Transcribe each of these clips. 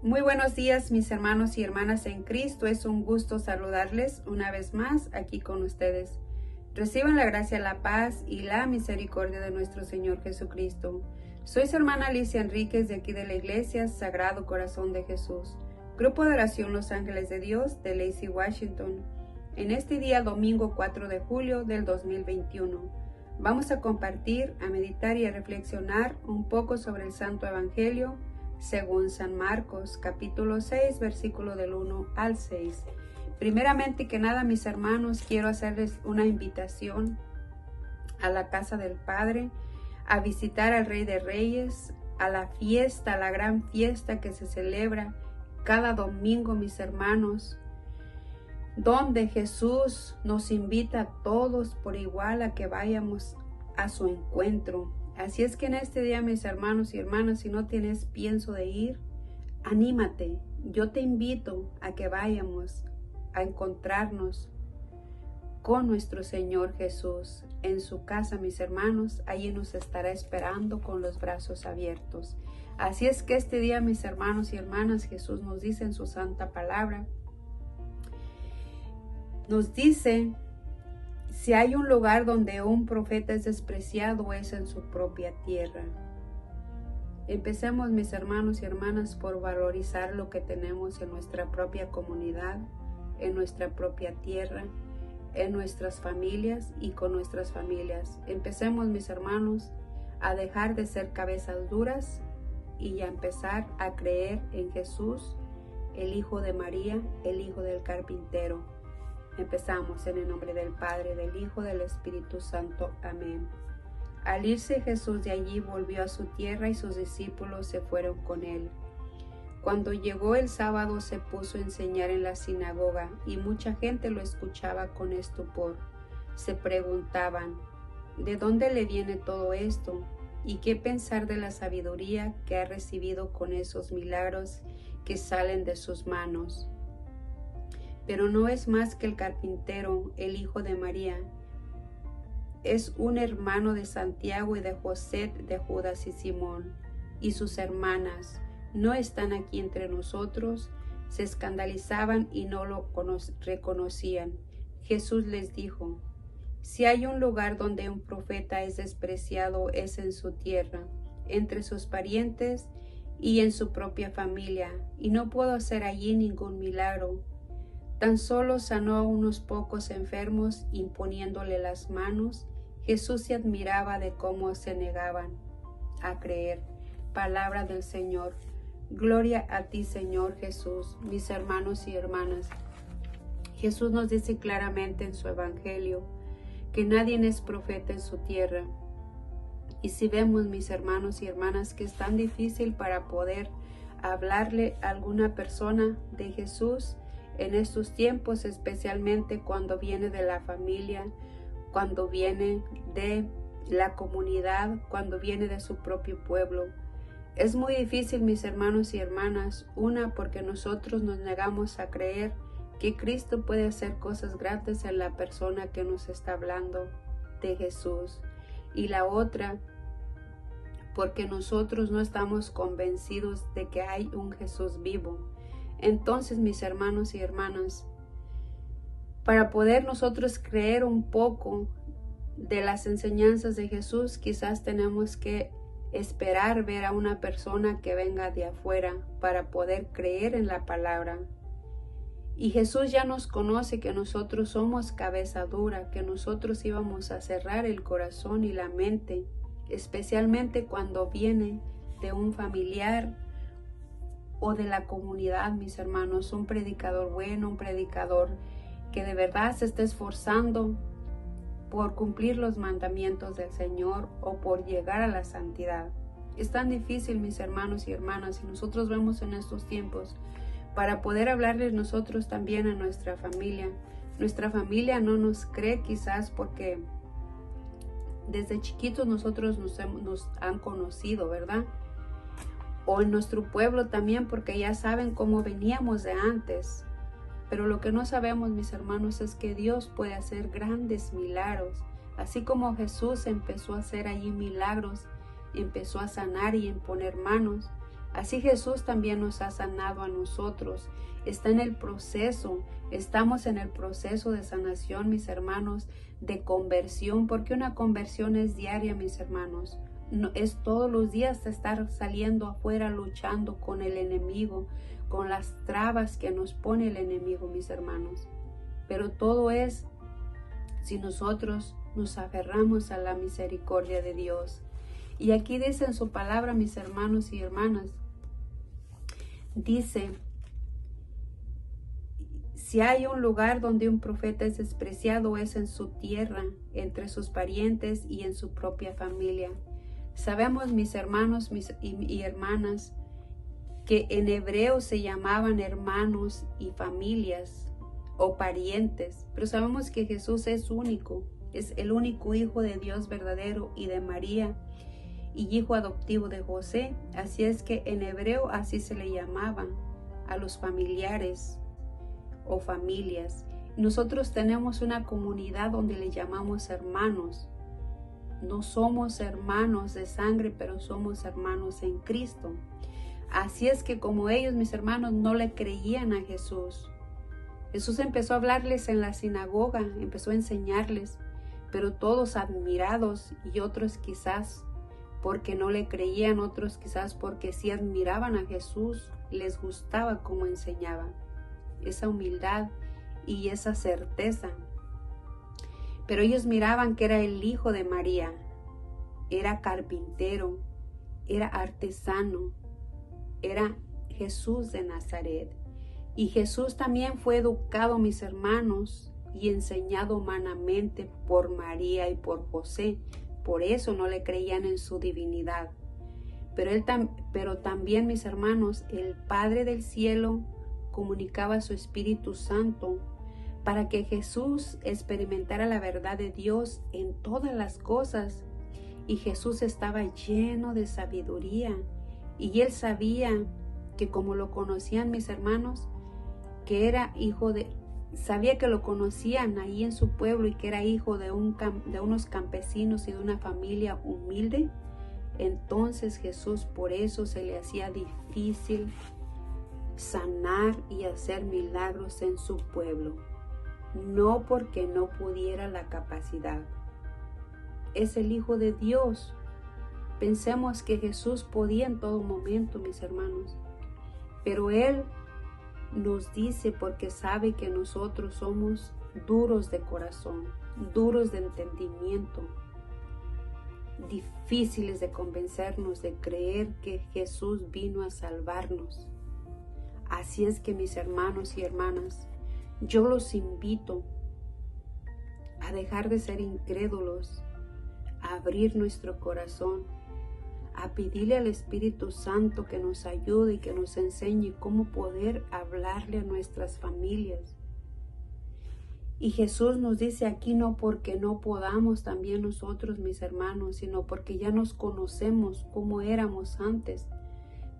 Muy buenos días, mis hermanos y hermanas en Cristo. Es un gusto saludarles una vez más aquí con ustedes. Reciban la gracia, la paz y la misericordia de nuestro Señor Jesucristo. Soy su hermana Alicia Enríquez de aquí de la Iglesia Sagrado Corazón de Jesús, Grupo de Oración Los Ángeles de Dios de Lacey, Washington. En este día, domingo 4 de julio del 2021, vamos a compartir, a meditar y a reflexionar un poco sobre el Santo Evangelio según San Marcos, capítulo 6, versículo del 1 al 6. Primeramente que nada, mis hermanos, quiero hacerles una invitación a la casa del Padre, a visitar al Rey de Reyes, a la fiesta, a la gran fiesta que se celebra cada domingo, mis hermanos, donde Jesús nos invita a todos por igual a que vayamos a su encuentro. Así es que en este día, mis hermanos y hermanas, si no tienes pienso de ir, anímate. Yo te invito a que vayamos a encontrarnos con nuestro Señor Jesús en su casa, mis hermanos. Allí nos estará esperando con los brazos abiertos. Así es que este día, mis hermanos y hermanas, Jesús nos dice en su santa palabra, nos dice: si hay un lugar donde un profeta es despreciado, es en su propia tierra. Empecemos, mis hermanos y hermanas, por valorizar lo que tenemos en nuestra propia comunidad, en nuestra propia tierra, en nuestras familias y con nuestras familias. Empecemos, mis hermanos, a dejar de ser cabezas duras y a empezar a creer en Jesús, el Hijo de María, el Hijo del carpintero. Empezamos en el nombre del Padre, del Hijo, del Espíritu Santo. Amén. Al irse Jesús de allí, volvió a su tierra y sus discípulos se fueron con él. Cuando llegó el sábado, se puso a enseñar en la sinagoga y mucha gente lo escuchaba con estupor. Se preguntaban: ¿de dónde le viene todo esto? ¿Y qué pensar de la sabiduría que ha recibido con esos milagros que salen de sus manos? Pero no es más que el carpintero, el hijo de María. Es un hermano de Santiago y de José, de Judas y Simón. Y sus hermanas no están aquí entre nosotros. Se escandalizaban y no lo reconocían. Jesús les dijo: si hay un lugar donde un profeta es despreciado, es en su tierra, entre sus parientes y en su propia familia. Y no puedo hacer allí ningún milagro. Tan solo sanó a unos pocos enfermos imponiéndole las manos. Jesús se admiraba de cómo se negaban a creer. Palabra del Señor. Gloria a ti, Señor Jesús. Mis hermanos y hermanas, Jesús nos dice claramente en su Evangelio que nadie es profeta en su tierra. Y si vemos, mis hermanos y hermanas, que es tan difícil para poder hablarle a alguna persona de Jesús en estos tiempos, especialmente cuando viene de la familia, cuando viene de la comunidad, cuando viene de su propio pueblo. Es muy difícil, mis hermanos y hermanas, porque nosotros nos negamos a creer que Cristo puede hacer cosas grandes en la persona que nos está hablando de Jesús. Y la otra, porque nosotros no estamos convencidos de que hay un Jesús vivo. Entonces, mis hermanos y hermanas, para poder nosotros creer un poco de las enseñanzas de Jesús, quizás tenemos que esperar ver a una persona que venga de afuera para poder creer en la palabra. Y Jesús ya nos conoce que nosotros somos cabeza dura, que nosotros íbamos a cerrar el corazón y la mente, especialmente cuando viene de un familiar o de la comunidad, mis hermanos, un predicador bueno, un predicador que de verdad se está esforzando por cumplir los mandamientos del Señor o por llegar a la santidad. Es tan difícil, mis hermanos y hermanas, y nosotros vemos en estos tiempos, para poder hablarles nosotros también a nuestra familia. Nuestra familia no nos cree quizás porque desde chiquitos nosotros nos han conocido, ¿verdad? O en nuestro pueblo también, porque ya saben cómo veníamos de antes. Pero lo que no sabemos, mis hermanos, es que Dios puede hacer grandes milagros. Así como Jesús empezó a hacer allí milagros, empezó a sanar y imponer manos. Así Jesús también nos ha sanado a nosotros. Está en el proceso, estamos en el proceso de sanación, mis hermanos, de conversión, porque una conversión es diaria, mis hermanos. No, es todos los días de estar saliendo afuera, luchando con el enemigo, con las trabas que nos pone el enemigo, mis hermanos. Pero todo es si nosotros nos aferramos a la misericordia de Dios. Y aquí dice en su palabra, mis hermanos y hermanas, dice: si hay un lugar donde un profeta es despreciado, es en su tierra, entre sus parientes y en su propia familia. Sabemos, mis hermanos y hermanas, que en hebreo se llamaban hermanos y familias o parientes, pero sabemos que Jesús es único, es el único Hijo de Dios verdadero y de María, y hijo adoptivo de José. Así es que en hebreo así se le llamaban a los familiares o familias. Nosotros tenemos una comunidad donde le llamamos hermanos. No somos hermanos de sangre, pero somos hermanos en Cristo. Así es que como ellos, mis hermanos, no le creían a Jesús, Jesús empezó a hablarles en la sinagoga, empezó a enseñarles, pero todos admirados, y otros quizás porque no le creían, otros quizás porque sí admiraban a Jesús, les gustaba cómo enseñaba, esa humildad y esa certeza. Pero ellos miraban que era el hijo de María, era carpintero, era artesano, era Jesús de Nazaret. Y Jesús también fue educado, mis hermanos, y enseñado humanamente por María y por José. Por eso no le creían en su divinidad. Pero también, mis hermanos, el Padre del cielo comunicaba su Espíritu Santo para que Jesús experimentara la verdad de Dios en todas las cosas. Y Jesús estaba lleno de sabiduría. Y él sabía que como lo conocían, mis hermanos, que era sabía que lo conocían ahí en su pueblo y que era hijo de unos campesinos y de una familia humilde. Entonces Jesús, por eso se le hacía difícil sanar y hacer milagros en su pueblo, no porque no pudiera la capacidad. Es el Hijo de Dios. Pensemos que Jesús podía en todo momento, mis hermanos, pero Él nos dice, porque sabe que nosotros somos duros de corazón, duros de entendimiento, difíciles de convencernos de creer que Jesús vino a salvarnos. Así es que, mis hermanos y hermanas, yo los invito a dejar de ser incrédulos, a abrir nuestro corazón, a pedirle al Espíritu Santo que nos ayude y que nos enseñe cómo poder hablarle a nuestras familias. Y Jesús nos dice aquí, no porque no podamos también nosotros, mis hermanos, sino porque ya nos conocemos como éramos antes.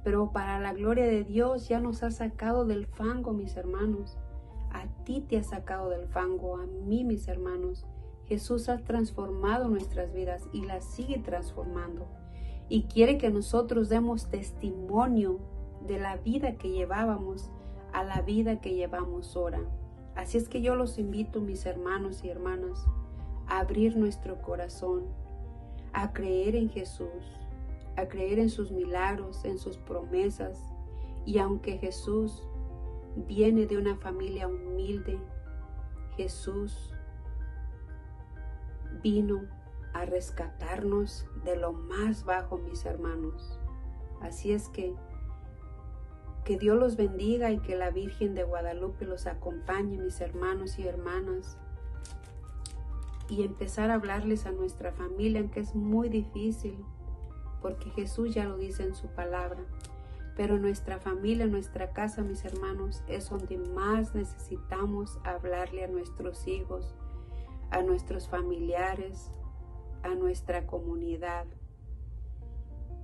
Pero para la gloria de Dios ya nos ha sacado del fango, mis hermanos. A ti te ha sacado del fango, a mí, mis hermanos. Jesús ha transformado nuestras vidas y las sigue transformando. Y quiere que nosotros demos testimonio de la vida que llevábamos a la vida que llevamos ahora. Así es que yo los invito, mis hermanos y hermanas, a abrir nuestro corazón, a creer en Jesús, a creer en sus milagros, en sus promesas. Y aunque Jesús viene de una familia humilde, Jesús vino a rescatarnos de lo más bajo, mis hermanos. Así es que Dios los bendiga y que la Virgen de Guadalupe los acompañe, mis hermanos y hermanas, y empezar a hablarles a nuestra familia, aunque es muy difícil, porque Jesús ya lo dice en su palabra. Pero nuestra familia, nuestra casa, mis hermanos, es donde más necesitamos hablarle a nuestros hijos, a nuestros familiares, a nuestra comunidad.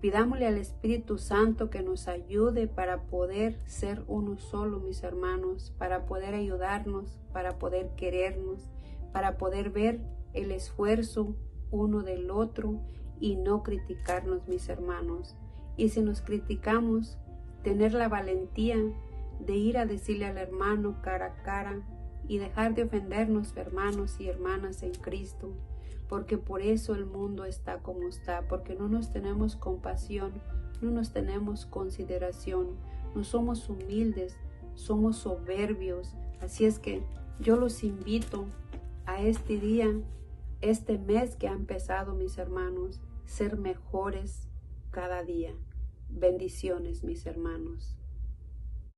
Pidámosle al Espíritu Santo que nos ayude para poder ser uno solo, mis hermanos, para poder ayudarnos, para poder querernos, para poder ver el esfuerzo uno del otro y no criticarnos, mis hermanos. Y si nos criticamos, tener la valentía de ir a decirle al hermano cara a cara y dejar de ofendernos, hermanos y hermanas en Cristo, porque por eso el mundo está como está, porque no nos tenemos compasión, no nos tenemos consideración, no somos humildes, somos soberbios. Así es que yo los invito a este día, este mes que ha empezado, mis hermanos, ser mejores cada día. Bendiciones, mis hermanos.